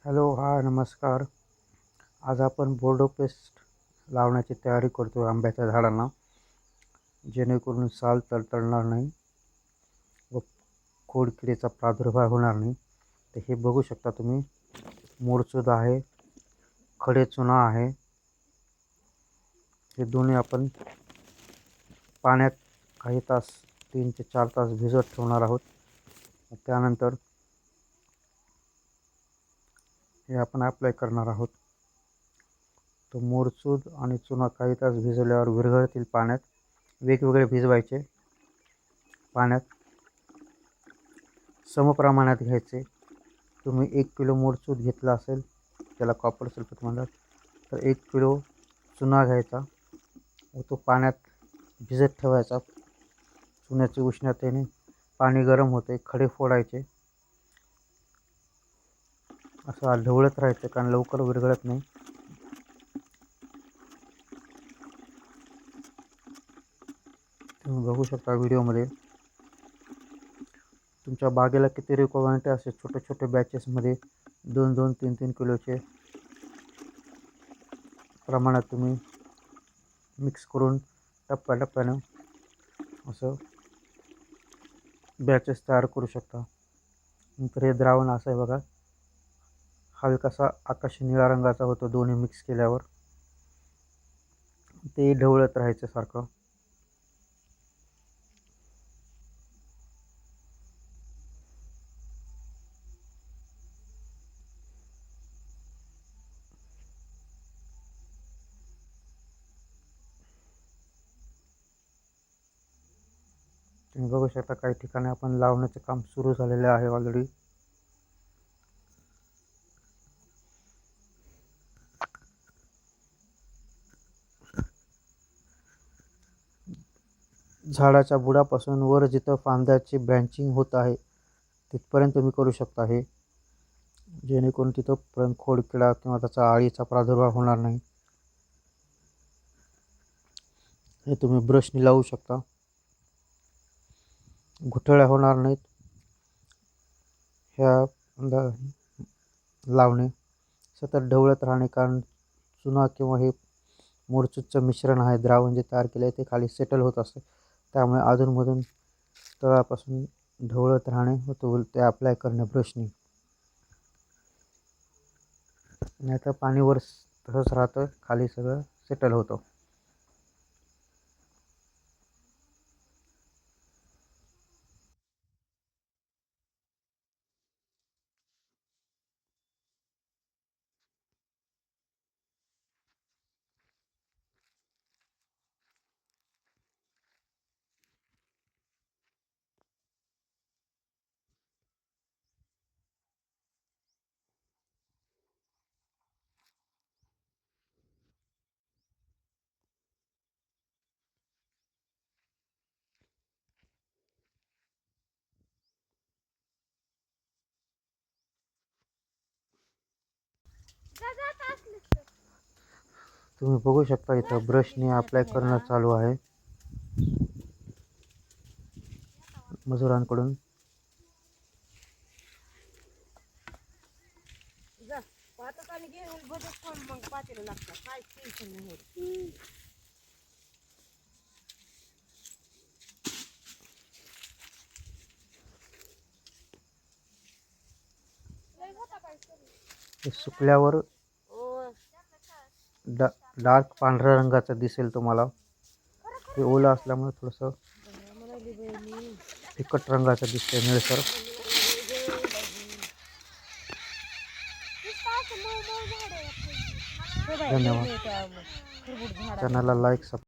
Hello, हाय, नमस्कार. आज आपण बोर्डो पेस्ट लावण्याची तयारी करतो आंब्याच्या झाडांना, जेणेकरून साल तडतडणार नाही व खोडकिडीचा प्रादुर्भाव होणार नाही. तर हे बघू शकता तुम्ही, मोडसूद आहे, खडे चुना आहे. हे दोन्ही आपण पाण्यात काही तास 3 ते 4 तास भिजत ठेवणार आहोत. त्यानंतर हे आपण अप्लाय करणार आहोत. तो मोडसूद आणि चुना काही तास भिजवल्यावर विरघळतील पाण्यात. वेगवेगळे भिजवायचे, पाण्यात समप्रमाणात घ्यायचे. तुम्ही 1 किलो मोडसूद घेतला असेल, त्याला कॉपर सल्फेट म्हणतात, तर 1 किलो चुना घ्यायचा व तो पाण्यात भिजत ठेवायचा. चुन्याची उष्णतेने पाणी गरम होते, खडे फोडायचे. असं ढवळत राहायचं, कारण लवकर विरघळत नाही. तुम्ही बघू शकता व्हिडिओमध्ये. तुमच्या बागेला किती रिक्वायरमेंट आहे, असे छोटे छोटे बॅचेसमध्ये 2-2, 3-3 किलोचे प्रमाणात तुम्ही मिक्स करून टप्प्याटप्प्यानं असं बॅचेस तयार करू शकता. नंतर हे द्रावण असं आहे बघा, हलकासा आकाशी निळा रंगाचा होतो दोन्ही मिक्स केल्यावर. ते ढवळत राहायचं सारखं. तुम्ही बघू शकता काही ठिकाणी आपण लावण्याचे काम सुरू झालेले आहे ऑलरेडी. झाडाच्या बुडापासून वर जिथं फांद्याची ब्रँचिंग होत आहे तिथपर्यंत तुम्ही करू शकता हे, जेणेकरून तिथंपर्यंत खोडकिडा किंवा त्याचा अळीचा प्रादुर्भाव होणार नाही. हे तुम्ही ब्रशने लावू शकता, गुठळ्या होणार नाहीत. ह्या लावणे सतत ढवळत राहणे, कारण चुना किंवा हे मोडसूदचं मिश्रण आहे, द्रावण जे तयार केले आहे ते खाली सेटल होत असते. त्यामुळे अधूनमधून तळापासून ढवळत राहणे व ते अप्लाय करणे ब्रशने. नाहीतर पाणीवर तसंच राहतं, खाली सगळं सेटल होतं. तुम्ही बघू शकता इथं ब्रशने अप्लाय करणं चालू आहे मजुरांकडून. हे सुकल्यावर डार्क पांढऱ्या रंगाचं दिसेल तुम्हाला. हे ओलं असल्यामुळे थोडंसं फिकट रंगाचं दिसतंय, निळसर. धन्यवाद. चॅनलला लाईक, सबस्क्राईब